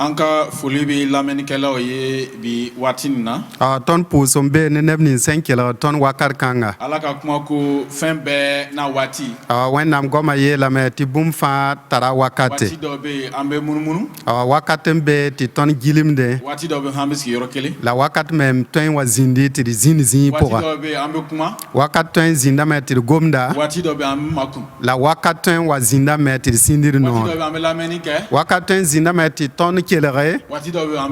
Anka foli bi lamɛnnikɛlaw ye bi waati nin na. Ton puusum be ne neb nin sẽn kelg tõnd wakat kãnga. Ala ka kuma ko fɛn bɛɛ n'a waati. Wẽnnaam goamã yeelame tɩ bũmb fãa tara wakate. Waati dɔ bɛ yen an bɛ munumunu. Wakat n be tɩ tõnd gilimde. Waati dɔ bɛ yen an bɛ sigi yɔrɔ kelen. La wakat mem tõe n wa zĩndi tɩ d zĩnd zĩig Waati pʋga. dɔ bɛ yen an bɛ kuma. Wakat tõe n zĩndame tɩ d gomda. Waati dɔ bɛ yen an bɛ makun. La wakat tõe n wa zĩndame tɩ d sĩndir Waati dɔ noor. bɛ yen an bɛ lamɛnni kɛ. Wakat tõe n zĩndame tɩ tõnd kelge. Waati dɔ bɛ yen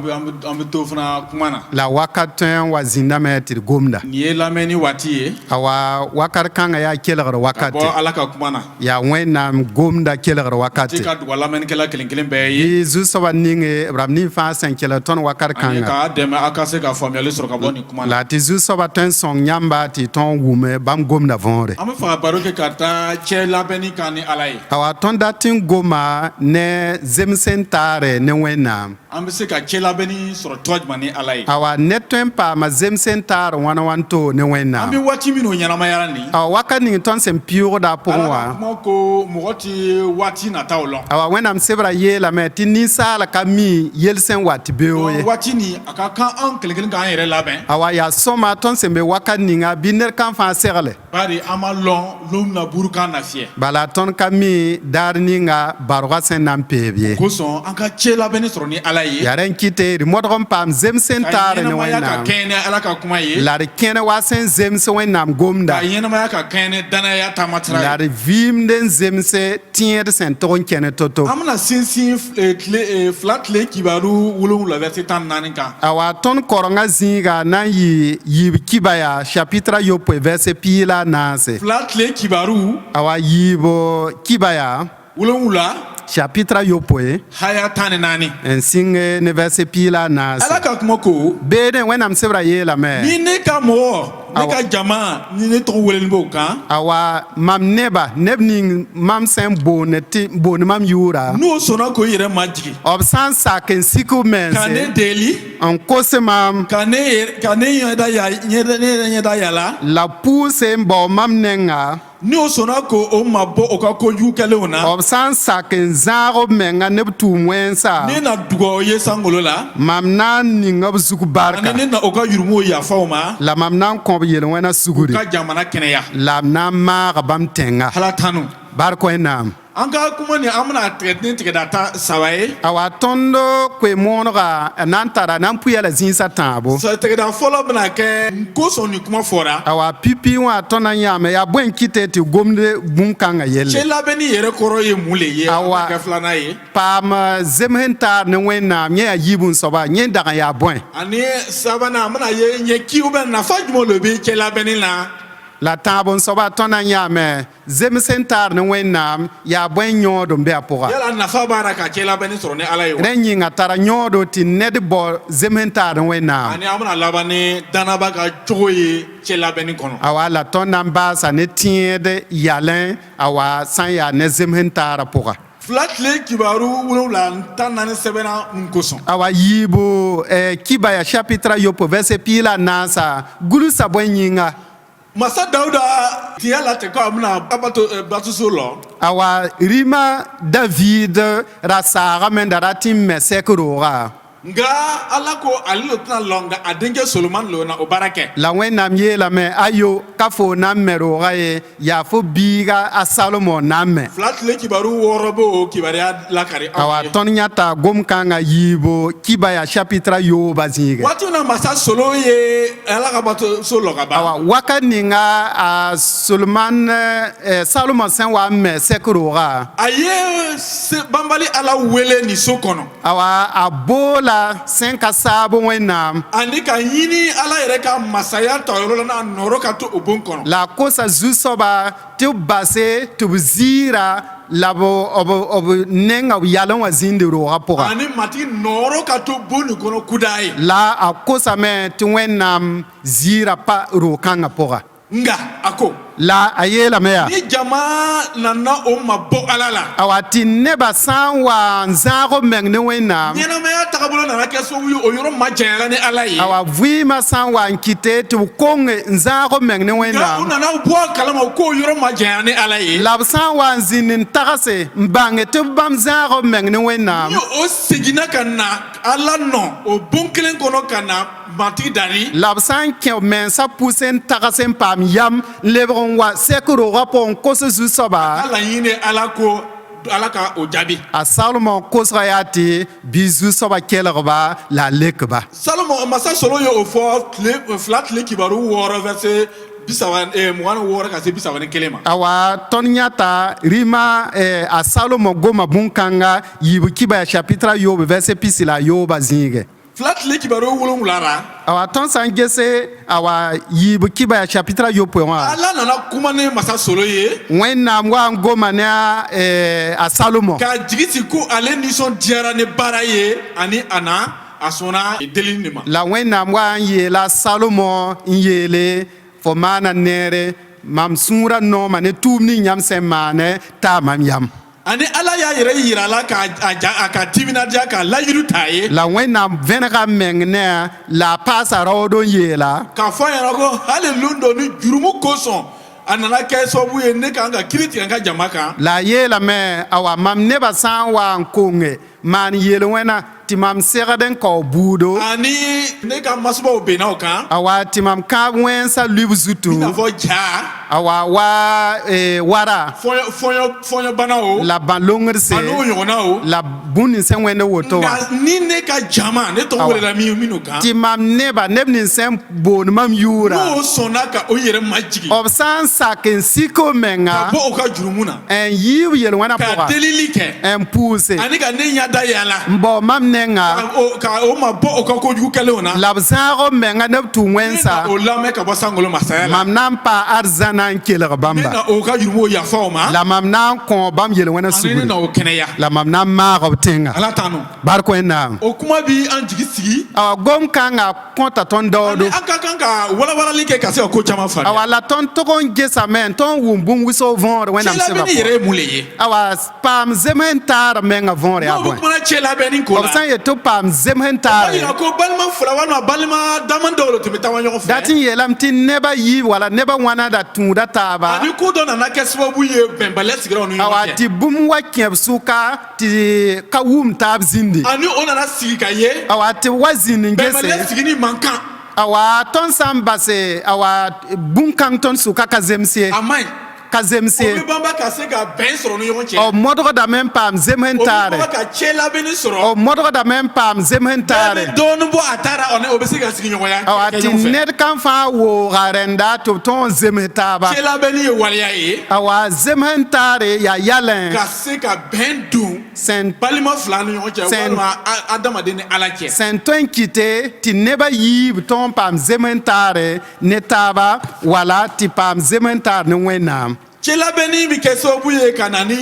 an bɛ to fana kuma na. La wakat tõe n wa zĩndame tɩ d gomda. Nin ye lamɛnni waati ye. Wakat kãnga yaa kelgd Ka wakate. bɔ Ala ka kuma na. Yaa Wẽnnaam gomda kelgd wakate. Tɩ ka duga lamɛnnikɛla kelen kelen bɛɛ ye. Bɩ zu-soabã ninge rab nin fãa sẽn kell tõnd wakat Ani kãnga. k'a dɛmɛ a ka se ka faamuyali sɔrɔ ka bɔ nin kuma na. La tɩ zu-soabã tõe n sõng yãmba tɩ tõnd wʋme bãmb gomda võore. An bɛ fɛ ka baro kɛ ka taa cɛ labɛnni kan ni Ala ye. Tõnd dat n goma ne zems n taare ne Wẽnnaam. An bɛ se ka cɛ labɛnni sɔrɔ tɔgɔ jumɛn ni Ala ye. Ned tõe n paama zems n taar wãna wãn to ne An Wẽnnaam. bɛ waati minnu ɲɛnamayara nin. Wakat ning tõnd sẽn piʋʋgda pʋgẽ Ala ka wã. kuma ko mɔgɔ tɛ waati nataw lɔn. Wẽnnaam sebra yeelame tɩ ninsaal ka mi yell sẽn wat beoo ye. Waati nin a ka kan an kelen kelen k'an yɛrɛ labɛn. Yaa sõma tõnd sẽn be wakat ninga bɩ ned kãn fãa segle. Bari an ma lɔn lom na buru kan na fiyɛ. Bala tõnd ka mi daar ninga barga sẽn na n peeb ye. Kosɔn an ka cɛ labɛnni sɔrɔ ni Ala ye. Yaa rẽn kɩte d modg n paam zems n Ka taare ne ɲɛnamaya ka Wẽnnaam. kɛɲɛ ni Ala ka kuma ye. La d kẽne wa sẽn zems Wẽnnaam gomda. Ka ɲɛnamaya ka kɛɲɛ ni danaya taamasira La ye. d vɩɩmd n zemse tẽed sẽn tog n kẽne to-to. An bɛna sinsin fila tile kibaru 7 verset 14 kan. Tõnd korengã zĩiga na n yɩ yiib kiba yaa chapitra yopoe vɛrse piig la a naase. Fila tile kibaru Yiib kiba yaa 7 chapitra yopoe haya 14 n sɩng ne vɛrse piig la a naase. Ala ka kuma ko Beene Wẽnnaam sebra yeelame. ni ne ka mɔgɔ ne ka jama ni ne tɔgɔ weleli b'o kan. Mam neba neb ning mam sẽn boond mam yʋʋra. N'o sɔnna k'o yɛrɛ majigi B sã n sak n sik b ka ne mense deli n kos mam ka ne ɲɛda yala. la pʋʋse n bao mam nenga. N'o sɔnna k'o mabɔ o ka kojugu kɛlenw na. B sã n sak n zãag b menga ne b tʋʋm wẽnsa. Ne na dugaw ye sankolo la. Mam na n ning b zug barka. Ani ne na o ka yurumuw yafaw ma. La mam na n kõ b yel-wẽna sugri. Ka jamana kɛnɛya. La b na n maag bãmb tẽnga. Ala tanu. Bark Wẽnnaam. An ka kuma ni an bɛna tigɛda ta saba ye. Tõnd koe-moonega na n tara na n pʋya la zĩisã tãabo. Tigɛda fɔlɔ bɛna kɛ kosɔn ni kuma fɔra. Pipi wã tõnd na yãame yaa bõe n kɩte tɩ gomde bũmb kãngã yelle. Cɛ labɛnni yɛrɛ kɔrɔ ye mun le ye. An ka kɛ filanan ye. Paam zems n taar ne Wẽnnaam yẽ yaa yiib n soaba yẽ dag n yaa bõe. Ani sabanan an bɛna ye ɲɛ kiw bɛ nafa jumɛn le bɛ cɛ labɛnni na. La tãab n soaba tõnd na yãame zems n taar ne Wẽnnaam yaa bõe n yõod n be a pʋga. Yala nafa b'a la ka cɛ labɛnni sɔrɔ ni Ala ye wa. Rẽ yĩnga tara yõodo tɩ ned bao zems n taar ne Wẽnnaam. Ani an bɛna laban ni danaba ka cogo ye cɛ labɛnni kɔnɔ. La tõnd na n baasa ne tẽed yalẽ sã n yaa ne zems n taarã pʋga. Fila tile kibaru 7 sɛbɛnna mun kosɔn. Yiibu kiba ya chapitra yopo vɛrse piig la a naasa gulsa bõe yĩnga. Masa Dawuda tiɲɛ la tɛ ko a bɛna batuso lɔ. Rima David ra saagame da ra tɩ n me sɛk rooga. Nga Ala ko ale lo tɛna lɔ nka a denkɛ Solomani lo na o baara kɛ. La Wẽnnaam yeelame ayo ka fo na n me rooga ye yaa fo biiga a Salomo na n me. Fila tile kibaru 6 b'o kibaruya lakari anw ye. Tõnd yãta gom-kãngã yiibu kiba ya chapitra yooba zĩige. Waati na masa Solo ye Ala ka batuso lɔ ka ban. Wakat ninga a Salomo sẽn wa n me sɛk rooga. A ye banbali Ala wele ni so kɔnɔ. A boola sẽn ka saab Wẽnnaam. Ani ka ɲini Ala yɛrɛ ka masaya tɔyɔrɔ la n'a nɔrɔ ka to o bon kɔnɔ. La kosa zu-soaba tɩ b base tɩ b ziira la b nenga b yal n wa zĩndi roogã pʋga. Ani matigi nɔrɔ ka to bon ni kɔnɔ kudaa ye. La a kosame tɩ Wẽnnaam ziira pa roog-kãngã pʋga. Nga a ko la a yeelame yaa ni jama nana o mabɔ ala la awa tɩ nebã sã n wa n zãag b meng ne wẽnnaam ɲɛnamaya tagabolo nana kɛ sababu ye o yɔrɔ ma janyala ni ala ye awa vɩɩmã sã n wa n kɩte tɩ b konge n zãag b meng ne nka u wẽnnaam nana bɔ a kalama k'o yɔrɔ ma janyala ni ala ye la b sã n wa n zĩnd n tagse n bãnge tɩ b bãmb zãag b meng ne wẽnnaam ni o seginna ka na ala nɔ o bon kelen kɔnɔ ka na matigi dari la b sã n kẽ b mensã pʋs n tags n paam yam n lebg n wa sek roogã pʋgẽ n kos zu-soaba ala yĩne ala ko ala ka o jaabi a saglmã n kosga yaa tɩ bɩ zu-soaba kelgba la a lekba salomo masa solo ye o fɔ fila tile kibaru wɔɔrɔ verset 26 ka se 31 ma awa tõnd yãta rɩma a salmo goma bũn-kãnga yiib kiba chapitre yoob vɛrse pisi la a yoobã zĩige fila tile kibaru wolonwula ra awa tõnd sã n gese awa yiib kiba chapitre yopoe wã ala nana kuma ne masa solo ye wẽnnaam wa n goma ne a salmo ka jigiti ko ale nisɔn diyara ne baara ye ani a na a sɔnna delili ne ma la wẽnnaam wa n yeela salmo n yeele fo maana neere mam sũurã nooma ne tʋʋm ning yãmb sẽn maane taa mam yam ani ala y'a yɛrɛ yira la a ka timinadiya ka layiru t'a ye la wẽnnaam vẽnegã meng ne la a paasa raoodo n yeela k'a fɔ a ɲɛna ko hali lun dɔ ni jurumu kosɔn a nana kɛ sababu ye ne kan ka kiiri tigɛ n ka jama kan la a yeelame awa mam nebã sã n wa n konge maan yeel wẽna tɩ mam segd n kao buudo ani ne ka masubaw benna o kan awa tɩ mam kãab wẽnsã lub zutu i n'a fɔ jaa awa wa wara fɔɲɔ bana o la bã-longdse ani o ɲɔgɔnna o la bũmb nin sẽn wẽnd woto wã nka ni ne ka jama ne tɔgɔ welela minnu kan tɩ mam neb nin sẽn boond mam yuurã n'o sɔnna ka o yɛrɛ majigi b sã n sak n sik b ka menga bɔ o ka jurumu na n yiib yel-wẽnã ka pʋga delili kɛ n pʋʋse ani ka ne ɲa da yɛla n bao mam nenga ka o ma bɔ o ka kojugu kɛlenw na la b zãag b menga ne b tʋ ne wẽnsa na o lamɛn ka bɔ sankolo masaya la mam na n pa arzãna n kelg ne bãmba na o ka jurumu yafa o ma la mam na n kõ bãmb yel-wẽnã ani ne sugri na o kɛnɛya la mam na n maag b tẽnga ala tanu bark wẽnnaam o kuma bi an jigi sigi awa gom-kãngã kõta tõnd ani daoodo an ka kan ka walawalali kɛ ka se ka ko caman faamuya awa la tõnd tog n gesame n tõnd wʋm bũmb wʋsg võor wẽnnaam cɛ sẽba labɛnni yɛrɛ pʋgẽ ye mun le ye awa paam zems n taar menga võor yaa n'o bɛ bõe kumana cɛ labɛnni ko b la sã n yetɩ b paam zems n a taare yira ko balima fila walima balima daman dɔw le tun bɛ taa ɲɔgɔn dat fɛ n yeelame tɩ nebã yiib wala nebã wãna da tũuda taaba ani ko dɔ nana kɛ sababu ye bɛnbaliya sigira u ni awa ɲɔgɔn tɩ cɛ bũmb wa kẽb sʋka tɩ ka wʋm taab zĩndi ani o nana sigi ka ye awa tɩ wa zĩnd n bɛnbaliya gese sigini man kan awa tõnd sã n base awa bũn-kãng tõnd sʋka ka zems ye a man ɲi ka o zems ye bɛ banba ka se ka bɛn sɔrɔ ni ɲɔgɔn cɛ b modgdame n paam zems n o bɛ taare banba ka cɛ labɛnni sɔrɔ b modgdame n paam zems n bɛɛ taare bɛ dɔɔnin bɔ a taara o bɛ se ka sigi ɲɔgɔnya awa kɛ tɩ ɲɔgɔn fɛ ned kãn fãa wooga rẽnda tɩ b tõog n zems taaba cɛ labɛnni ye waleya ye awa zems n taare yaa yalẽ ka se ka bɛn don sẽn balima fila ni ɲɔgɔn cɛ Sɛn- walima adamaden ni ala cɛ sẽn tõe n kɩte tɩ nebã yiib tõog n paam zems n taare ne taaba wala tɩ paam zems n taar ne wẽnnaam cɛ labɛnni bɛ kɛ sababu ye ka na ni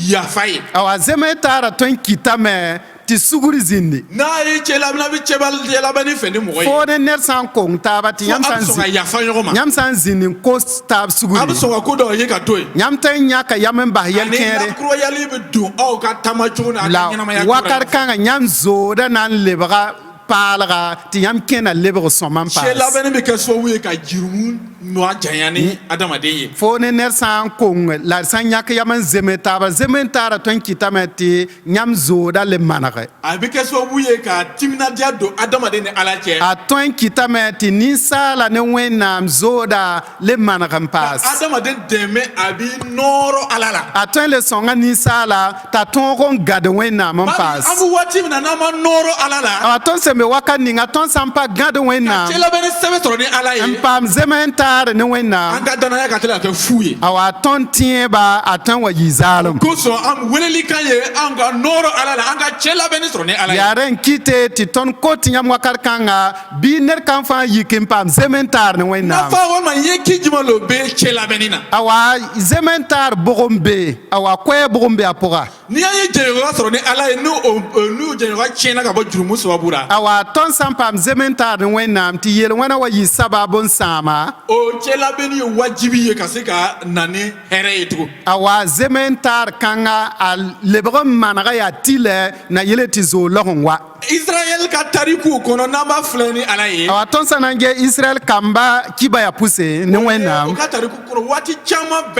yafa ye awa zems n taara tõe n kɩtame tɩ sugr zĩndi n'a ye cɛ labɛnni fɛ ni mɔgɔ ye foo ne ned sã n kong taaba tɩ fo a bɛ sɔn ka yafa ɲɔgɔn ma yãmb sã n zĩnd n kos taab a bɛ sugri sɔn ka ko dɔw ye ka to yen yãmb tõe n yãka yam n bas ani yɛl-kẽere lakurayali bɛ don aw ka taama cogo ni a la ka ɲɛnamaya wakat kãngã yãmb zoodã na n lebga paalga tɩ yãmb kẽna lebg sõma n cɛ paas labɛnni bɛ kɛ sababu ye ka jurumu nɔ janya ni adamaden ye fo ne ned sã n kong la d sã n yãk yam n zeme taaba zem n taara tõe n kɩtame tɩ yãmb zoodã le manege a bɛ kɛ sababu ye ka timinadiya don adamaden ni ala cɛ a tõe n kɩtame tɩ ninsaala ne wẽnnaam zooda le maneg n paas adamaden dɛmɛ a bɛ nɔɔrɔ ala la a tõe le sõnga ninsaala t'a tõog n gad wẽnnaam n bari paas an bɛ waati min na n'an ma nɔɔrɔ ala la awa tõnd sẽn be wakat ninga tõnd sã n pa gãd wẽnnaam cɛ labɛnni sɛbɛn sɔrɔ ni ala ye n paam zem n taare ne wẽnnaam an ka danaya ka tila ka kɛ fu ye awa tõnd tẽeba a tõe n wa yɩ zaalem kosɔn an weleli kan ye an ka nɔɔrɔ ala la an ka cɛ labɛnni sɔrɔ ni ala ye yaa rẽ n kɩte tɩ tõnd kot yãmb wakat kãnga bɩ ned kãn fãa yik n paam zem n taar ne wẽnnaam nafa walima n ye ki jumɛn lo bɛ cɛ labɛnni na awa zem n taar bʋg n be awa koɛɛ bʋg n be a pʋga ni an ye jɛɲɔgɔnya sɔrɔ ni ala ye n'o jɛɲɔgɔnya tiɲɛna ka bɔ jurumu sababu la awa awa tõnd sã n paam zemen-taard wẽnnaam tɩ yel-wẽna wa yɩ sabab n sãama o cɛla bɛ ni ye wajibi ye ka se ka na ni hɛrɛ ye tugun. awa zemen-taard kãnga a lebg n manega yaa tilɛ na yele tɩ zoolg n wa Israël ka tariku kɔnɔ n'an b'a filɛ ni ala ye. awa tõnd sã na n ges israɛl kamba kiba ya pʋse ne o wẽnnaam ka tariku kɔnɔ waati caman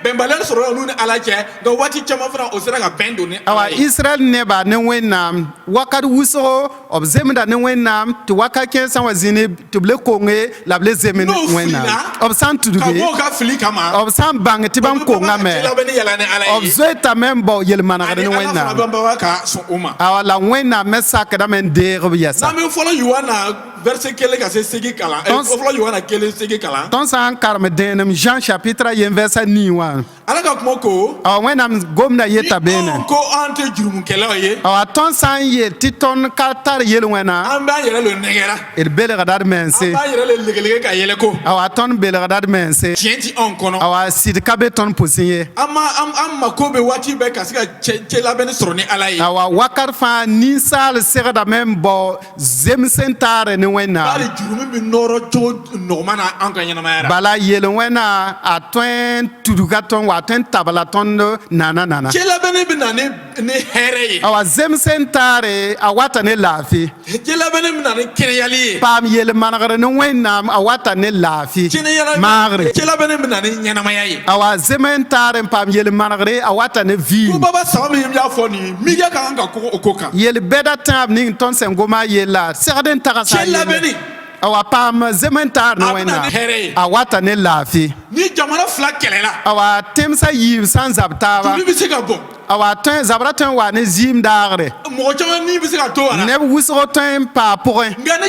bɛnbaliya sɔrɔla n'u ni ala cɛ nka waati caman fana o sera ka bɛn don ni awa ala ye. israɛl neba ne wẽnnaam wakat wʋsgo b zemda ne wẽnnaam tɩ wakat kẽ sã n wa zĩni tɩ b le konge la b le zemen N'o wẽnnaam filila, b sã n ka tudge bɔ ka fili kama. b sã n bãng tɩ bãmb kongame cɛla bɛ ni yɛlɛ ni ala b ye. zoetame n bao yel-manegd ani ne ala fana wẽnnaam bɛ baba ka sɔn o ma. awa la wẽnnaam me sakdame n deeg b yɛsa n'an bɛ fɔlɔ Yohana verset 1 ka se 8 kalan. fɔlɔ Yohana 1:8 kalan. tõnd sã n karem dẽenem Jean chapitre a yen vɛsa nii wã ala ka kuma ko. awa wẽnnaam gomda yeta beene ko an tɛ jurumukɛlaw ye. awa tõnd sã n yeel tɩ tõnd ka tar yel-wẽna an b'an yɛrɛ lo nɛgɛra. d belgda d mense an b'an yɛrɛ lo legelege ka yɛlɛ ko. awa tõnd belgda d mense tiɲɛ ti anw kɔnɔ. awa sɩd ka be tõnd pʋsẽ ye an mako bɛ waati bɛɛ ka se ka cɛ labɛnni sɔrɔ ni ala ye. awa wakat fãa ninsaal segdame n bao zems n taare ne wẽnnaam hali jurumi bɛ nɔrɔ cogo nɔgɔma na an ka ɲɛnamaya ra. bala yel-wẽna a tõe n tudga tõnd wa a tõe n tabla tõnd nana cɛ labɛnni bɛ na ni hɛrɛ ye. awa zems n taare a wata ne laafɩ cɛ labɛnni bɛ na ni kɛnɛyali ye. paam yel-manegd ne wẽnnaam a wata ne laafɩ maagre cɛ labɛnni bɛ na ni ɲɛnamaya ye. awa zem n taar n paam yel-manegre a wata ne ko vɩɩm baba sama min y'a fɔ nin miiriya ka kan ka kɔgɔ o ko kan. yel-bɛda tãab ning tõnd sẽn goma a yella segd n tags cɛ labɛnni awa paam zem n taar ne a bɛ na wẽnnaam ni hɛrɛ ye. a wata ne laafɩ ni jamana fila kɛlɛla. awa tẽmsã yiib sã n zab taaba joli bɛ se ka bɔn. awa zabra tõe n wa ne zɩɩm daagre mɔgɔ caman ni bɛ se ka to a la. neb wʋsgo tõe n paa pʋgẽ nka ni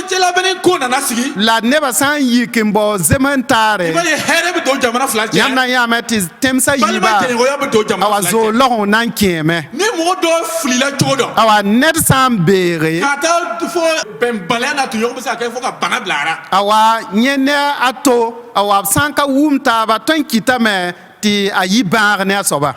cɛ labɛnni ko nana sigi. la neba sã n yik n bao zem n taare i b'a ye hɛrɛ bɛ don jamana fila cɛ. yãmb na yãame tɩ tẽmsã balima yiiba jɛɲɔgɔnya bɛ don jamana awa fila cɛ. zoolg na n kẽeme ni mɔgɔ dɔ filila cogo dɔ. awa ned sã n beege ka taa fɔ bɛnbaliya n'a tun ɲɔgɔn bɛ se ka kɛ fo ka bana bila a la. awa yẽ ne a to awa b sã n ka wʋm taaba tõe n kɩtame tɩ a yi bãag ne a soaba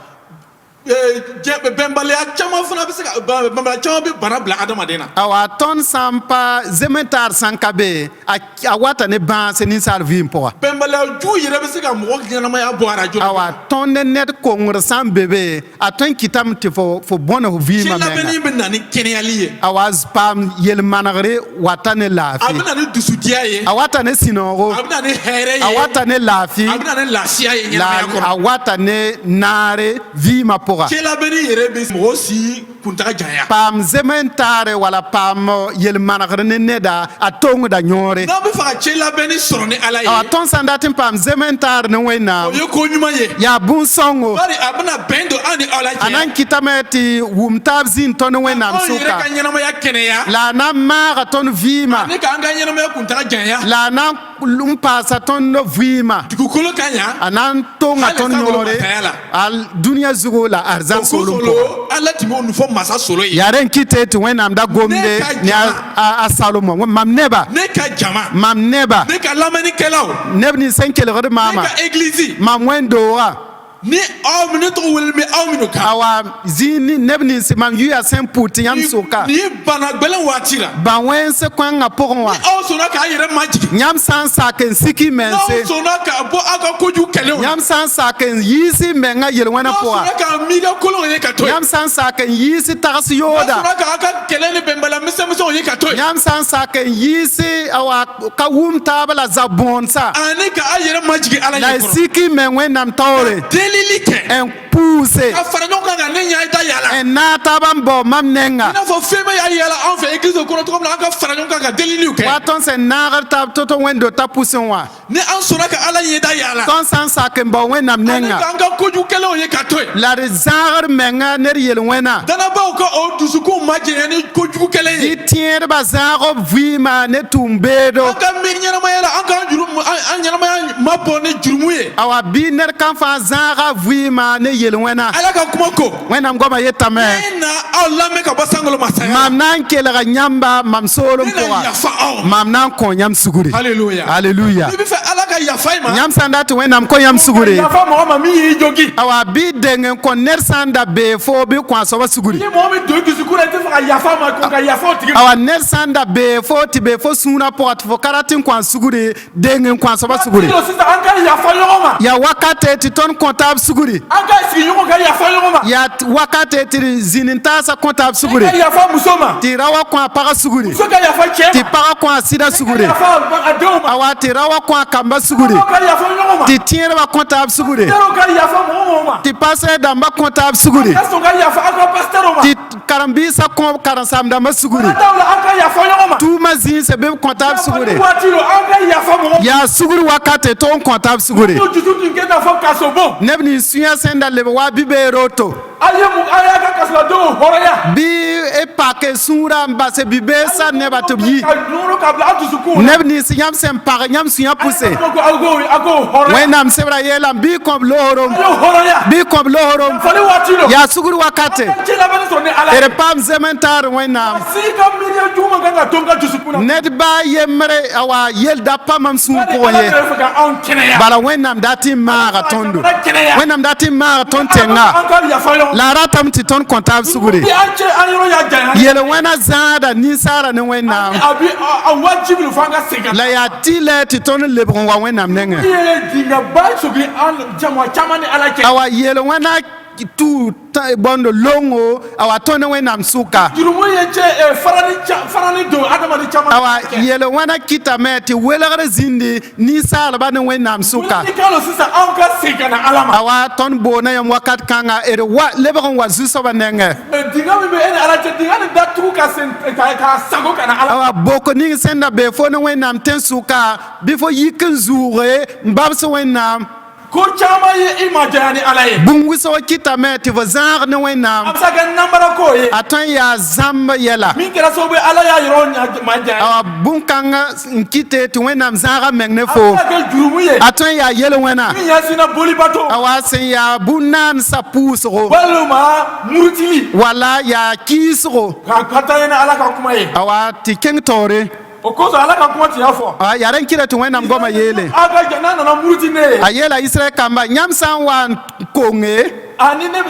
bɛnbaliya caman fana bɛ se ka bɛnbaliya caman bɛ bana bila adamaden na. awa tõnd sã n pa zemen-taar sã n ka be a wata ne bãase ninsaal vɩɩm pʋga bɛnbaliya jugu yɛrɛ bɛ se ka mɔgɔ ɲɛnamaya bɔ a la. awa tõnd ne ned kongr sã n be be a tõe n kɩtame tɩ fo bõne f vɩɩmã cɛ labɛnni menga bɛ na ni kɛnɛyali ye. awa paam yel-manegre wata ne a laafɩ bɛ na ni dusudiya ye. a wata ne sɩnoogo a bɛ na ni hɛrɛ ye. a wata ne laafɩ a bɛ na ni lafiya ye la ɲɛnamaya kɔnɔ. a wata ne naare vɩɩmã pʋga cɛ labɛnni yɛrɛ bɛ mɔgɔ si kuntaga janya. paam zemen-taare wala paam yel-manegr ne neda a tongda yõore n'aw bɛ fɛ ka cɛ labɛnni sɔrɔ ni ala ye. awa tõnd sã n dat n paam zemen-taar ne o wẽnnaam ye ko ɲuman ye. yaa bũn-sõngo bari a bɛna bɛn don an ni aw la a na n cɛ. kɩtame tɩ wʋm taab zĩnd tõnd wẽnnaam anw yɛrɛ ka sʋka ɲɛnamaya kɛnɛya. la a na n maaga tõnd vɩɩmã ne k'an ka ɲɛnamaya kuntaga janya. la a na n paasa tõnd vɩɩmã dugukolo ka ɲa. a na n tonga Hali tõnd sankolo yõore masaya la. al dũniyã zugu la arzãn o ko soolem pʋga solo ala tun b'o fɔ masa solo ye. yaa rẽn kɩte tɩ wẽnnaam da gomde Ne ka ne a salomɔ mam neba ne ka jama. mam neba ne ka lamɛnnikɛlaw. neb nin sẽn kelgd ne maama ka egilizi. mam wẽn-dooga ni aw ne tɔgɔ wele bɛ aw minnu kan. awa zĩig neb nins mam yuya sẽn pʋʋ tɩ yãmb soka ni bana gbɛlɛn waati la. ba wẽnse kõengã pʋgẽ wã aw sɔnna k'a yɛrɛ majigi. yãmb sã n sak n siki n'aw mense sɔnna ka bɔ aw ka kojugu kɛlɛw la. yãmb sã n sak n yiisi menga yel-wẽna n'aw pʋga sɔnna ka miiriya kolonw ye ka to ye. yãmb sã n sak n yiisi tags n'aw yooda sɔnna k'a ka kɛlɛ ni bɛnbaliya misɛnmisɛnw ye ka to ye. yãmb sã n sak n yiisi awa ka wʋm taab la zabõonsa ani ka a yɛrɛ majigi ala la ɲɛ y kɔrɔ. siki meng wẽnnaam taoore delili kɛ. n pʋʋse ka fara ɲɔgɔn kan ka ne ɲa da yala. n na taaba n bao mam i nenga n'a fɔ fɛn bɛ y'a yala an fɛ église kɔnɔ cogo min na an ka fara ɲɔgɔn kan ka deliliw wa kɛ. tõnd sẽn naagd taab to-to wẽndo t'a pʋsẽ wã ni an sɔnna ka ala ɲɛ da yala. tõnd sã n sak n bao wẽnnaam ani nenga k'an ka kojugukɛlaw ye ka to ye. la d zãagd menga ned yel-wẽna danabaw ka o dusukun ma jɛnya ni kojugukɛlɛ ye. dɩ tẽedbã zãag b vɩɩmã ne tʋʋm beedo an ka miiri ɲɛnamaya la an k'an an ɲɛnamaya ma bɔ ni jurumu ye. awa bɩ ned kãn fãa zãaga vɩɩmã ne yel-wẽna ala ka kuma ko. wẽnnaam goamã yetame ne na aw lamɛn ka bɔ sankolo masaya la. mam na n kelga yãmba mam soolem ne na pʋga yafa aw. mam na n kõ yãmb sugri Hallelujah. aleluya n'i bɛ fɛ ala ka ka yafa i ma yãmb sã n dat tɩ wẽnnaam kõ yãmb sugre yafa mɔgɔ ma min y'i jogi awa bɩ deng n kõ ned sã n da bee fo bɩ kõ a soaba sugri ni mɔgɔ min don dusukun na i tɛ fɛ ka yafa ma ko ka yafa o tigi ma awa ned sã n da bee fo tɩ bee fo sũurã pʋga tɩ fo ka rat n kõ a sugre deng n kõ a soaba sugre Tilo sisan an ka yafa ɲɔgɔn ma ya wakate tɩ tõnd kõ taab sugri an ka sigiɲɔgɔn ka yafa ɲɔgɔn ma ya wakate tɩ zĩn n taasã kõ taab sugre ka yafa muso ma tɩ ra wa kõ a pagã sugri muso ka yafa cɛ tɩ ma pagã kõ a sɩda ka sugre yafa a denw ma awa tɩ ra wa kõ a kamba sugre mɔgɔw ka yafa ɲɔgɔn ma tɩ tẽedbã kõ taab sugre tɛrɛw ka yafa mɔgɔw ma tɩ pasɛ dãmbã kõ taab sugre ka sɔn ka yafa an ka pasitɛrɛw ma tɩ karen-biisã kõ karen-saam-dãmbã sugre an t'aw la an ka yafa ɲɔgɔn ma tuumã zĩisã bɩ b kõ taab sugre waati lo an ka yafa mɔgɔw ma yaa sugr wakate tɩ n kõ taab sugre n'o dusu tun kɛ n'a fɔ kaso bon neb nin sũyã sẽn da leb wa bɩ bee roto a y'a ka kasoladenw hɔrɔnya bɩ y pake sũurã n base bi-beesã nebã tɩ b yi ka nuru ka bila a dusukun na neb nins yãmb sẽn pag yãmb sũyã pʋse a k'o hɔrɔnya wẽnnaam sebra yeelame bɩ kõ b loogrom a y'o hɔrɔnya bɩ kõ b loogrom fali waati lo yaa sugr wakate ci labɛnni sɔrɔ ni ala d ye paam zemen taar wẽnnaam si ka miiriya juguman kan ka to n ka dusukun na ned baa yembre awa yel da pa mam sũur Bari pʋgẽ ala ye yɛrɛ fɛ ka anw kɛnɛya bala wẽnnaam dat tɩ n maaga tõndo wẽnnaam dat tɩ n maaga tõnd tẽnga an ka yafa ɲɔgɔn la a ratame tɩ tõnd kõ taab sugre bi an cɛ an yɔrɔ y'a janya yel wẽna zãada ninsaara ne wẽnnaam a bi a wajibi lo fo an ka segin la yaa tɩ tɩ tõnd n lebg n wa wẽnnaam nengẽ i ye dingɛba sogi an jama caman ni ala cɛ awa yel wẽna tu bõnd longo awa tõnd ne wẽnnaam sʋka jurumu ye cɛ farani don adamaden caman awa yel wẽna kɩtame tɩ welgr zĩndi ninsaalbã ne wẽnnaam sʋka ni kalo sisan an ka segin ka na ala ma awa tõnd boona yãmb wakat kãnga d lebg n wa zu-soabã nengẽ dinga min bɛ e ni ala cɛ dinga ni datugu ka sago ka na ala awa boko ning sẽn da bee fo ne wẽnnaam tẽn sʋka bɩ fo yik n zuuge n babs wẽnnaam ko caman ye i ma janya ni ala ye bũmb wɩsg kɩtame tɩ fo zãag ne wẽnnaam a bɛ se ka kɛ nambara ko ye a tõe n yaa zãmb yɛla min kɛra sababu ye ala y'a yɔrɔ ma janya awa bũn-kãngã n kɩte tɩ wẽnnaam zãagã meng ne a fo bɛ se ka kɛ jurumu ye a tõe n yaa yel wẽna min ɲɛsinna bolibato awa sẽn yaa bũn-naan sa pʋʋsgo walima murutili wala yaa kiisgo ka taa ye ni ala ka kuma ye awa tɩ kẽng taoore o kosɔn ala ka kuma tun y'a fɔ awa yaa rẽn kɩra tɩ wẽnnaam goamã yeele a ka jɛ n'a nana muruti ne ye a yeela israɛl kamba yãmb sã n wa n konge ani ne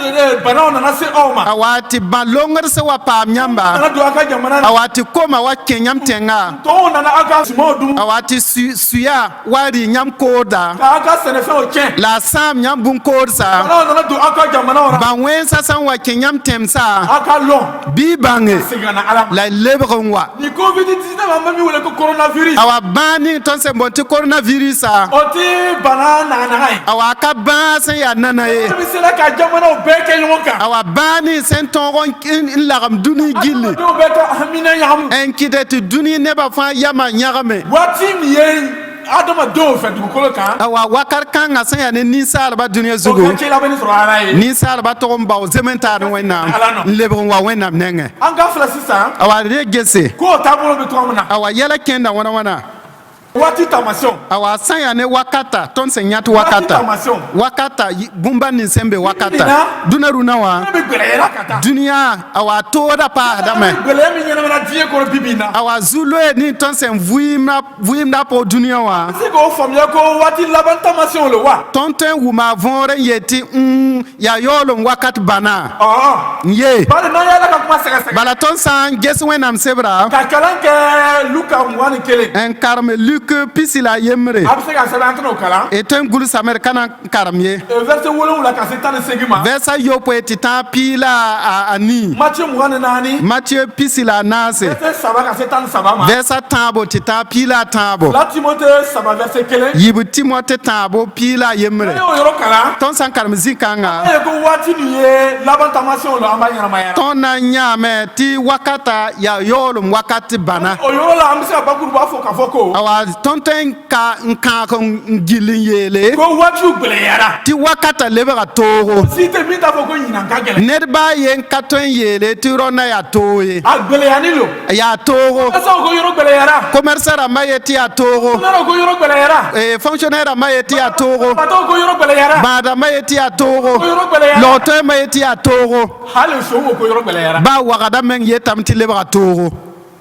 banaw nana se aw ma awa tɩ bã-longd sẽn wa paam yãmba nana don a ka jamana na awa tɩ koma wa kẽ yãmb tẽngã tɔw nana a ka sumaw dun awa tɩ suya wa rɩ yãmb koodã k'a ka sɛnɛfɛnw tiɲɛ la a sãam yãmb bũn-koodsa banaw nana don a ka jamanaw na bã-wẽnsã sã n wa kẽ yãmb tẽmsa a ka lɔn bɩ bãnge segin ka na ala ma la lebg n wa ni covid-19 an bɛ min wele ko coronavirus awa bãag ning tõnd sẽn bõn tɩ coronavirusã o ti bana naganaga ye awa a ka bãag sẽn yaa nana ye mi sera ka jamanaw bɛɛ kɛ ɲɔgɔn kan awa bãag ning sẽn tõog n lagem dũni gilli adamadenw bɛɛ ka hamina ɲagamu n kɩt tɩ dũni nebã fãa yama yãgame waati min ye adamadenw fɛ dugukolo kan awa wakat kãngã sẽn yaa ne ninsaalbã dũniyã o zugu ka cɛla bɛ ni sɔrɔ ala ye ninsaalbã tog n bao zem n taad wẽnnaam n lebg n wa wẽnnaam nengẽ an ka filɛ sisan awa rẽ gese k'o taabolo bɛ tɔgɔ min na awa yɛla kẽnda wãna waati taamasiyɛnw awa sã n yaa ne wakata tõnd sẽn yãt wakata wakata bũmba nin sẽn be wakata dũna rũnã wã ne bɛ gbɛlɛyɛra ka taa dũniyã awa tooda paasdame gbɛlɛya min ɲɛnamina diɲɛ kɔnɔ bi bi in na awa zu-loe nin tõnd sẽn vɩɩmda pʋg dũniyã wã se k'o faamuya ko waati laban taamasiyɛnw lo wa tõnd tõe n wʋma a võor n yetɩ yaa yaoolem wakat bãna ɔhɔn n ye bari n'an yɛlɛ ka kuma sɛgɛsɛgɛ bala tõnd sã n ges wẽnnaam sebra ka kalan kɛ luka 21 n karem luk pisi la a yembre a bɛ se ka sɛbɛn an tɛn'o kalan y tõe n gulsame d ka na n karem ye verset 7 ka se 18 ma vɛrsa yopoe tɩ tãag pii la a nii Matthieu 24 mathieu pisi la a naase verset 7 ka se 13 ma vɛrsa tãabo tɩ tãag pii la a tãabo la Timothée 7 verset 1 yib timote tãabo pii la a yembre ne y'o yɔrɔ kalan tõnd sã n karem zĩ-kãngã an ye ko waati min ye laban taamasiyɛnw lo an b'a ɲɛnamaya tõnd na n yãame tɩ wakata yaa yaoolem wakat bãna o yɔrɔ la an bɛ se ka bakuruba fɔ k'a fɔ ko awa tõnd tõe n kãag n gill n yeele ko waatiw gbɛlɛyara tɩ wakata lebga toogo si tɛ min t'a fɔ ko ɲinan ka gɛlɛn ned baa yen ka tõe n yeele tɩ rõnda yaa toog ye a gbɛlɛyani lo yaa toogo ɛsɛ ko yɔrɔ gbɛlɛyara commerçã rãmbã ye tɩ yaa toogo nana ko yɔrɔ gbɛlɛyara fonctionnaire rãmbã ye tɩ yaa toogo batɔ ko yɔrɔ gbɛlɛyara bãadãmbã ye tɩ yaa toogo ko yɔrɔ gbɛlɛyara log-tõembã ye tɩ yaa toogo hali sowo ko yɔrɔ gbɛlɛyara baa wagda meng yetame tɩ lebga toogo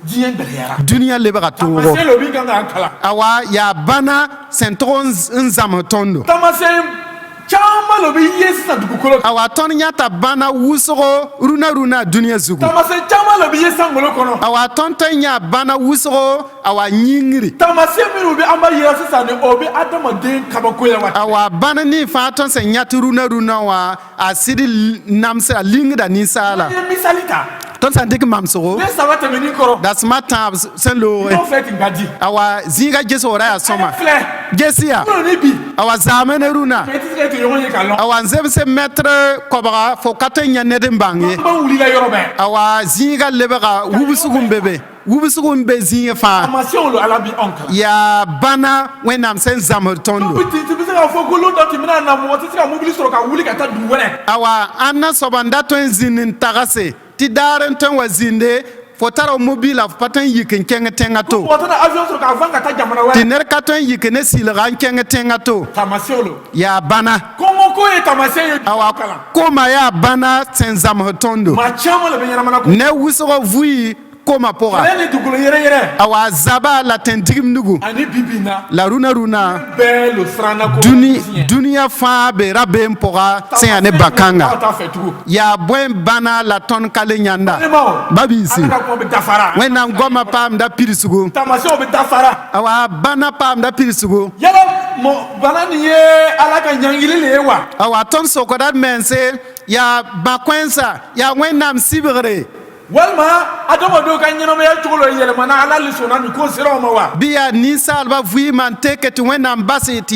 diɲɛ gɛlɛyara. Dunia lebɛ ka toogo. Tamasiyɛn lo min kan k'an kalan. Awa ya bana sẽn tog n zãms tõndo. Tamasiyɛn caman lo bɛ ye sisan dugukolo kan. Awa tõnd yãta bana wʋsgo runa dunia zugu. Tamasiyɛn caman lo bɛ ye sankolo kɔnɔ. Awa tõnd tõe n yã bana wʋsgo awa yĩngri. Tamasiyɛn minnu bɛ an b'a yira sisan ni o bɛ adamaden kabakoya waati. Awa bana ni fãa tõnd sẽn yãt runa wã a sɩd namsã a lingda ninsaala. N ye misali ta. Tõnd sã n dɩk mamsgo Ne saba tɛmɛni kɔrɔ. dasma tãab sẽn looge. N'o fɛ tun ka di. Awa zĩiga gesgra yaa sõma. Filɛ. Gesi yaa. Minnu ni bi. Awa zaame ne rũnã. Mais ti se ka to ɲɔgɔn ye ka lɔn. Awa n zemse mɛtr kɔbga fo ka tõe n yã ned n bãng ye. An b'an wulila yɔrɔ bɛɛ. Awa zĩiga lebga wubsg n be be. Wubsg n be zĩig fãa. Tamasiyɛnw lo ala bi anw kalan. Yaa bana wẽnnaam sẽn zãmsd tõndo. Ti bɛ se k'a fɔ ko lon dɔ tɛmɛna na mɔgɔ tɛ se ka mobili sɔrɔ ka wuli ka taa dugu wɛrɛ. Awa ãnna soaba n dat tõe n zĩnd n tagse tɩ daar n tõe n wa zĩnde fo tara mobila fo pa tõe n yik n kẽng tẽngã to. Mɔgɔ tɛna avion sɔrɔ k'a van ka taa jamana Tɩ wɛrɛ. ned ka tõe n yik ne sɩlga n kẽng tẽngã to. Tamasiyɛnw lo. Yaa bana. Kɔngɔko ye tamasiyɛn ye Awa kalan. koma yaa bana sẽn zãmsd tõndo. Maa caman le bɛ ɲɛnamana ko. Ne wʋsgo vui koma pʋga. Ale ni dugukolo yɛrɛ. Awa zaba la tẽn digimdgu Ani bi bi in na. la rũnã Bɛɛ lo siranna ko. dunia fãa be rabeen pʋga sẽn yaa ne bakãnga. Aw t'a fɛ tugun. yaa bõe bana la tõnd ka le yãnda. Balimaw. Babiisi. Ala ka kuma bɛ dafara. Wẽnnaam goamã paamda pirsgo. Tamasiyɛnw bɛ dafara. Awa bana paamda pirsgo. Yala bana nin ye ala ka ɲankili le ye wa. Awa tõnd sokda d mense yaa bã-koɛɛnsa yaa wẽnnaam sibgre. Walima adamadenw ka ɲɛnamaya cogo dɔ yɛlɛmana ala le sɔnna nin ko siraw ma wa. Bɩ yaa ninsaalbã vɩɩmã n teke tɩ wẽnnaam bas tɩ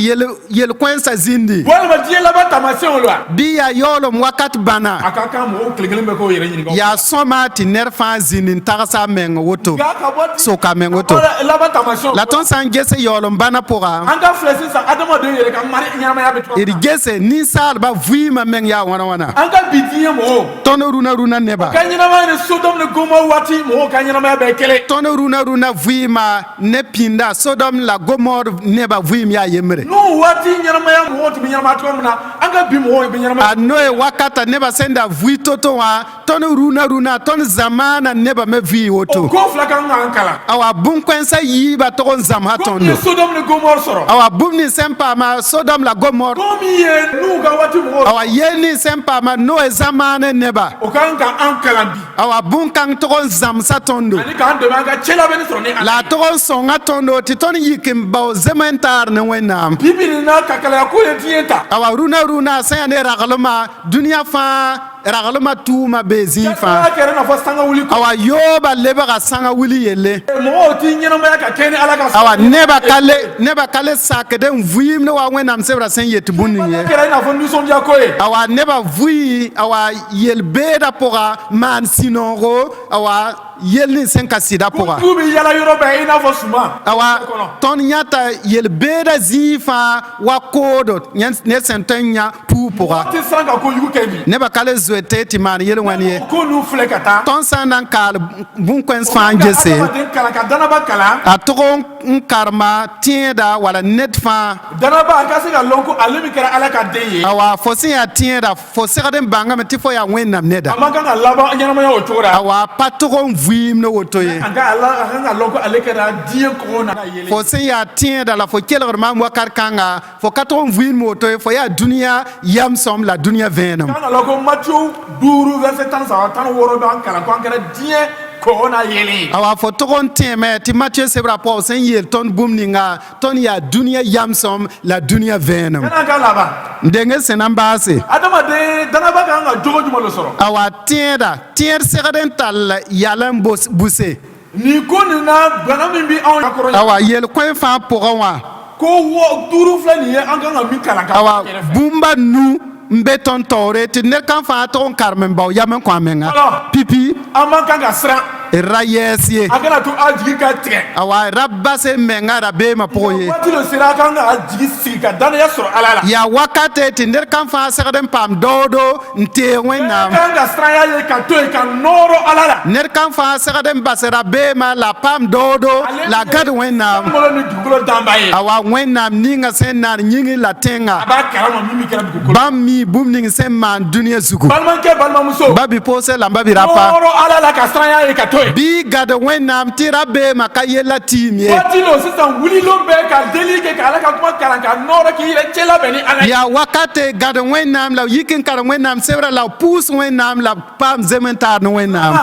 yel-koɛɛnsã zĩndi. Walima diɲɛ laban tamasiyɛnw lo wa. Bɩ yaa yaoolem wakat bãna. A ka kan mɔgɔw kelen kelen bɛ k'o yɛrɛ ɲininka. Yaa sõma tɩ ned fãa zĩnd n tagsa a meng woto. Nka ka bɔ Soka meng woto. laban tamasiyɛnw. La tõnd sã n ges yaoolem bãna pʋga An ka filɛ sisan adamadenw yɛrɛ ka mari ɲɛnamaya bɛ cogo d gese ninsaalbã vɩɩmã meng yaa wãna. An ka bi diɲɛ mɔgɔw. Tõnd rũnã neba. Ka ɲɛnamaya ni Sodom ni Gomor waati mɔgɔw ka ɲɛnamaya bɛɛ kelen. Tõnd rũnã vɩɩmã ne pĩnda Sodom la Gomor neba vɩɩm yaa yembre. N'o waati ɲɛnamaya mɔgɔw tun bɛ ɲɛnamaya cogo min na an ka bi mɔgɔw bɛ ɲɛnamaya. A noe wakata neba sẽn da vɩɩ to-to wã tõnd rũnã tõnd zamaana neba me vɩɩ O woto. ko fila kan k'an kalan. Awa bũn-koɛɛnsã yiibã tog n zãmsã Ko min ye tõndo. Sodom ni Gomor sɔrɔ. Awa bũmb nin sẽn paama Sodom la Gomor. Ko min ye n'u ka waati mɔgɔw. Awa yel nin sẽn paama noe zamaane neba. O kan ka an kalan bi. Awa bũn-kãng tog n zãmsã tõndo. Ani k'an dɛmɛ an ka cɛ labɛnni sɔrɔ ni La a tog n sõnga tõndo tɩ tõnd yik n bao zemẽ n taar ne Wẽnnaam. Bibi nin na ka kalaya ko ye diɲɛ ta. Awa rũnã sẽn yaa ne raglmã dũniyã fãa raglmã tʋʋmã bee zĩig fãa. Ala kɛra n'a fɔ sanga wuli ko. Awa yooba lebga sãnga wuli yelle. Mɔgɔw ti ɲɛnamaya ka kɛ ni ala ka. Awa neba ka le sakd n vɩɩmd wa Wẽnnaam sebrã sẽn yet bũmb ning ye. Kɛra i n'a fɔ nisɔndiya ko ye. Awa neba vɩɩ awa yel-beedã pʋga maan sũ-noogo awa yel nin sẽn ka sɩda pʋga. K'u bɛ yala yɔrɔ bɛɛ i n'a fɔ suma. Awa tõnd yãta yel-beedã zĩig fãa wa koodo ned sẽn tõe n yã puu pʋga. Ti siran ka kojugu kɛ bi. Neba ka le zoete tɩ maan yel-wẽn ye. Ko n'u filɛ ka taa. Tõnd sã n na n kaal bũn-koɛɛns fãa n Ka gese adamaden kalan ka danaba kalan. a tog n karema tẽeda wala ned fãa. Danaba a ka se ka lɔn ko ale min kɛra ala ka den ye. Awa fo sẽn yaa tẽeda fo segd n bãngame tɩ fo yaa Wẽnnaam neda. A man kan ka laban ɲɛnamaya o cogo la. Awa pa tog n vɩɩm ne woto ye. A kan ka lɔn ko ale kɛra diɲɛ kɔngɔ na yɛlɛ. Fo sẽn yaa tẽeda la fo kelgd maam wakat kãnga fo ka tog n vɩɩm woto ye fo yaa dũniyã yam-sõm la dũniyã vẽenem. Kan ka lɔn ko Matthieu 2 verset 13 16 b'an kalan ko an kɛra diɲɛ kɔngɔ na yɛlɛ. Awa fo tog n tẽeme tɩ Matthieu sebrã pʋgẽ sẽn yeel tõnd bũmb ninga tõnd yaa dũniyã yam-sõm la dũniyã vẽenem. Kana ka laban. N deng sẽn na n baase. Adamaden danaba kan ka jogo jumɛn de sɔrɔ. Awa tẽed segd n tall yàl n buse. Nin ko nin na bana min bi anw kɔrɔ. Awa yel-koɛ fãa pʋgẽ wã. Ko 5 filɛ nin ye an kan ka min kalan ka. Awa bũmba nu n be tõnd taoore tɩ ned kãn fãa tog n karem n bao yam n kõ a menga. Pipi An man kan ka siran. d ra yɛɛs ye. A kana to a jigi ka tigɛ. Awa ra bas n menga ra beemã pʋgẽ ye. Waati dɔ sera a kan ka jigi sigi ka danaya sɔrɔ ala la. Yaa wakate tɩ ned kãn fãa segd n paam daoodo n teeg A Wẽnnaam. kan ka siranya ye ka to yen ka nɔɔrɔ ala la. Ned kãn fãa segd n bas ra beemã la paam daoodo la gad Wẽnnaam. Sankolo ni dugukolo danba ye. Awa Wẽnnaam ninga sẽn naan yĩngẽ la A tẽnga. b'a kalama min kɛra dugukolo. Bãmb mi bũmb ning sẽn maan dũniyã zugu. Balimakɛ balimamuso. Ba bi pʋʋsẽ la n ba bi rapa. Nɔɔrɔ ala la ka siranya ye ka to to ye. bi gad wẽnnaam tɩ ra beema ka yella tɩɩm ye Waati lo sisan wulilo bɛ ka deli kɛ ka ala ka kuma kalan ka nɔɔrɔ k'i yɛrɛ cɛla bɛn ni ala ye. yaa wakate gad wẽnnaam la yik n karem wẽnnaam sebrã la pʋʋs wẽnnaam la paam zemen-taar ne wẽnnaam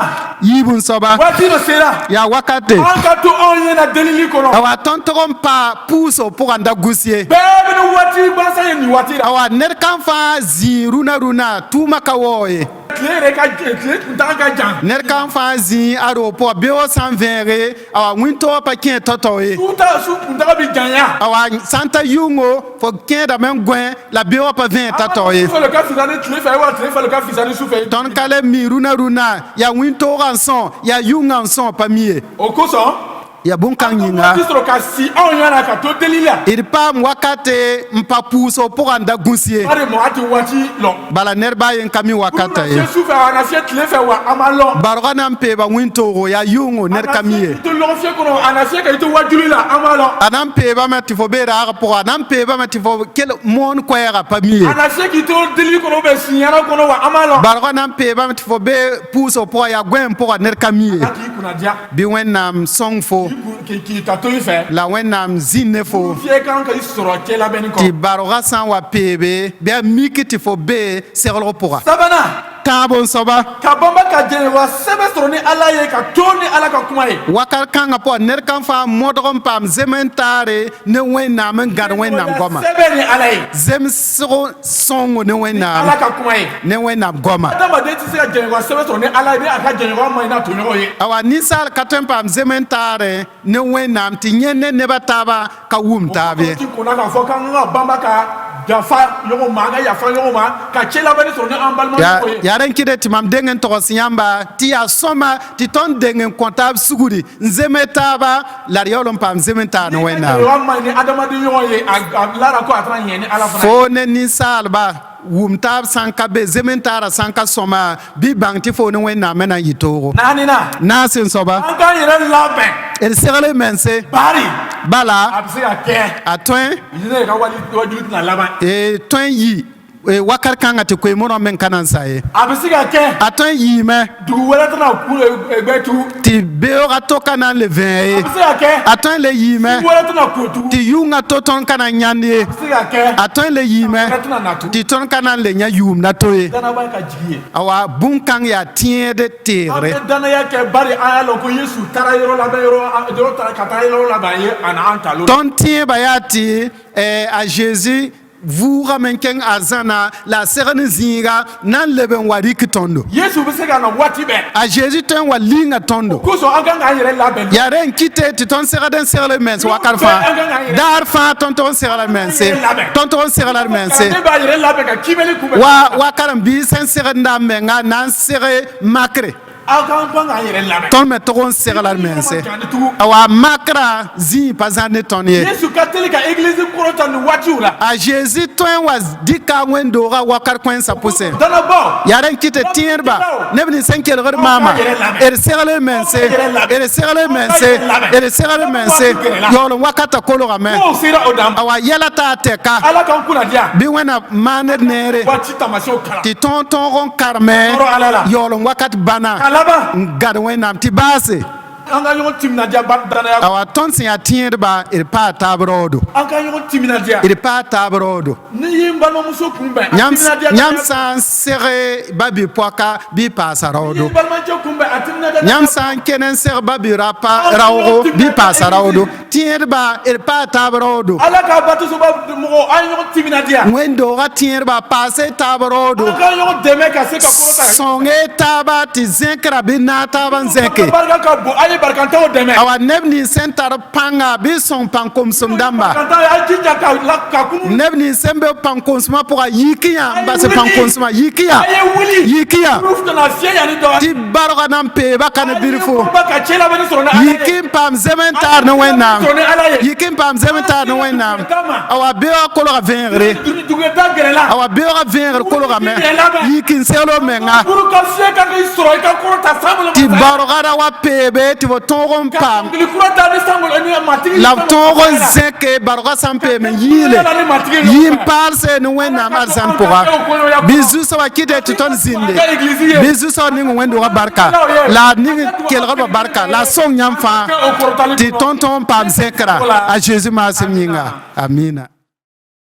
yiib n soaba Waati lo sera. yaa wakate An ka to anw ɲɛna delili kɔnɔ. awa tõnd tog n pa pʋʋsg pʋgã da gus ye Bɛɛ bɛ ni waati gansan ye nin waati la. awa ned kãn fãa zĩig rũnã tʋʋma ka waoo ye Tile yɛrɛ ka tile kuntaga ka jan. ned kãn fãa zĩig a roog pʋga beoog sã n vẽege awa wĩntoogã pa kẽ tao-tao ye Su kuntaga bi janya. awa sã n ta yʋngo fo kẽedame n gõe la beoogã pa vẽeg tao-tao ye Sufɛ lo ka fisa ni tile fɛ wa tile fɛ lo ka fisa ni sufɛ. tõnd ka le mi rũnã yaa wĩntoogã n sõg yaa yʋngã n sõg pa mi ye O kosɔn. yaa bõn-kãng yĩnga Waati sɔrɔ ka si anw ɲɛna ka to delili la. d paam wakate n pa pʋʋsg pʋgã n da gũs ye Bari mɔgɔ ti waati lɔ. bala ned baa yen ka mi wakata ye Fiyɛ sufɛ a na fiyɛ tile fɛ wa a ma lɔn. bargã na n peeba wĩntoogo yaa yʋngo ned ka mi ye To lɔn fiyɛ kɔnɔ a na fiyɛ ka i to wajuli la a ma lɔn. a na n peebame tɩ fo be raagã pʋga a na n peebame tɩ fo kell moon koɛɛgã pa mi ye A na fiyɛ k'i to delili kɔnɔ bɛ siɲɛna kɔnɔ wa a ma lɔn. bargã na n peebame tɩ fo be pʋʋsg pʋga yaa goɛɛm pʋga ned ka mi ye A k'i kunna diya. bɩ wẽnnaam sõng fo K'i ka to i fɛ. la wẽnnaam zĩnd ne fo Fiyɛ kan ka i sɔrɔ cɛ labɛnni tɩ kɔ. bargã sã n wa peebe bɩ a mik tɩ fo bee seglg pʋga Sabanan. tãab n soaba Ka bamba ka jɛn wa sɛbɛn sɔrɔ ni ala ye ka to ni ala ka kuma ye. wakat kãngã pʋga ned kãn fãa modg n paam zem-n-taare ne wẽnnaam n gãd wẽnnaam goamã Sɛbɛn ni ala ye. zemsg sõngo ne wẽnnaam Ala ka kuma ye. ne wẽnnaam goamã Adamaden ti se ka jɛn wa sɛbɛn sɔrɔ ni ala ye ni a ka jɛn ma i n'a to ɲɔgɔn ye. awa ninsaal ka tõe n paam zem-n-taare ne wẽnnaam tɩ yẽ ne nebã taaba ka wum taab ye Ti kunna k'a fɔ k'an ka bamba ka yafa ɲɔgɔn ma, an ka yafa ɲɔgɔn ma, ka cɛ labɛnni sɔrɔ ni an balimaɲɔgɔn ye. yaa rẽn kɩde tɩ mam deng n togs yãmba tɩ yaa sõma tɩ tõnd deng n kõ taab sugri n zeme taaba la d yaool n paam zem-n-taar ne wẽnnaam Jɛn ma ni adamaden ɲɔgɔn ye a lara ko a tɛna ɲɛ ni ala fana ye. fo ne ninsaalba wum taab sã n ka be zem-n-taarã sã n ka sõma bɩ bãng tɩ fo ne wẽnnaam me na n yɩ toogo Naani na. naas n soaba An k'an yɛrɛ labɛn. d segl mense Bari. bala A bɛ se ka kɛ. a tõe Ne ka wajuli tɛna laban. tõe n yɩ wakat kãngã tɩ koe-morã me n ka na n sa ye A bɛ se ka kɛ. a tõe n yɩɩme Dugu wɛrɛ tɛna ku gbɛ tugu. tɩ beoogã to ka na n le vẽe A ye bɛ se ka kɛ. a tõe n le yɩɩme Dugu wɛrɛ tɛna ko tugu. tɩ yʋngã to tõnd ka na n yãnd ye A bɛ se ka kɛ. a tõe n le yɩɩme Wɛrɛ tɛna na tugu. tɩ tõnd ka na n le yã yʋʋmdã to ye Danaba ka jigi ye. awa bũmb-kãng yaa tẽed An teegre bɛ danaya kɛ bari an y'a lɔn ko Yesu taara yɔrɔ labɛn yɔrɔ taara ka taa yɔrɔ laban ye a n'an ta l'o la. tõnd tẽebã yaa tɩ a Zeezi vʋʋga me n kẽng arzãna la a segd n zĩiga na n leb n wa rɩk tõndo Yesu bɛ se ka na waati bɛɛ. a Zeezi tõe n wa linga tõndo Kosɔn an kan k'an yɛrɛ labɛn. yaa rẽ n kɩte tɩ tõnd segd n segl mens wakat fãa daar fãa tõnd tog n segla d mense tõnd tog n segla d mense Ne b'a yɛrɛ labɛn ka kibɛli kunbɛn. wa karen-biig sẽn segd n da n menga na n seg makre Aw k'an pan k'an yɛrɛ labɛn. tõnd me tog n segla d mense awa makrã zĩig pa zãr ne tõnd ye Yesu ka teli ka église kɔrɔta nin waatiw la. a Zeezi tõe n wa dɩka wẽn-doogã wakat koɛɛnsã pʋsẽ Danabɔ. yaa rẽn kɩtɩ tẽedba neb nins sẽn kelgd maama d segl mense d segl mense d segl mense yaool n wakata kolgame N'o sera o dan. awa yɛla taa tɛka Ala k'an kunna diya. bɩ wẽna maan d neere Waati tamasiyɛnw kalan. tɩ tõog tõog n karme yaool n wakat bãna Ka laban. n gad wẽnnaam tɩ baase An ka ɲɔgɔn timinadiya danaya. awa tõnd sẽn yaa tẽedba d paa taab raoodo An ka ɲɔgɔn timinadiya. d paa taab raoodo N'i y'i n balimamuso kunbɛn. a yãmb timinadiya. sã n seg ba bɩ-poaka bɩ paasa N'i raoodo y'i balimacɛ kunbɛn a timinadiya. yãmb sã n kẽn n seg ba bɩ-rapa raoogo bɩ paasa raoodo tẽedba d paa taab raoodo Ala k'a batisoba mɔgɔ an ye ɲɔgɔn timinadiya. wẽn-doogã tẽedba paase taab raoodo An ka ɲɔgɔn dɛmɛ ka se ka kɔrɔta. sõnge taaba tɩ zẽkra bɩ naag taab n zẽke Barika ka bon an ye barikantaw dɛmɛ. awa neb nins sẽn tar pãnga bɩ sõng pãn-komsem dãmba Barikantaw a jija ka kunu. neb nins sẽn be pãn-komsmã pʋga yik yã n bas pãn-komsmã yik yã A ye wuli. yik yã Olu kana fiyɛ yanni dɔ. tɩ barga na n peeba ka ne bilfo Ba ka cɛ labɛnni sɔrɔ ni Ala ye. yik n paam zem-n-taar ne wẽnnaam Sɔrɔ ni Ala ye. yik n paam zem-n-taar ne wẽnnaam awa beoogã kolga vẽegre Dugutaga gɛrɛla. awa beoogã vẽegr kolgame yik n segl menga Puru ka fiyɛ ka k'i sɔrɔ i ka kɔrɔta sabula. tɩ bargara wa peebe tɩ b tõog n paam Dili kura ta ni sangol ani matigi. la b tõog n zẽke barga sã n peem n yiile yɩ n paalse ne wẽnnaam arzãn pʋga bɩ zu-soabã kɩdɛ tɩ tõnd zĩnde bɩ zu-soab ning wẽnd-doogã barka la a ning kelgdbã barka la a sõng yãmb fãa tɩ tõnd tõog n paam zẽkra a Zeezi maasem yĩnga. Amiina.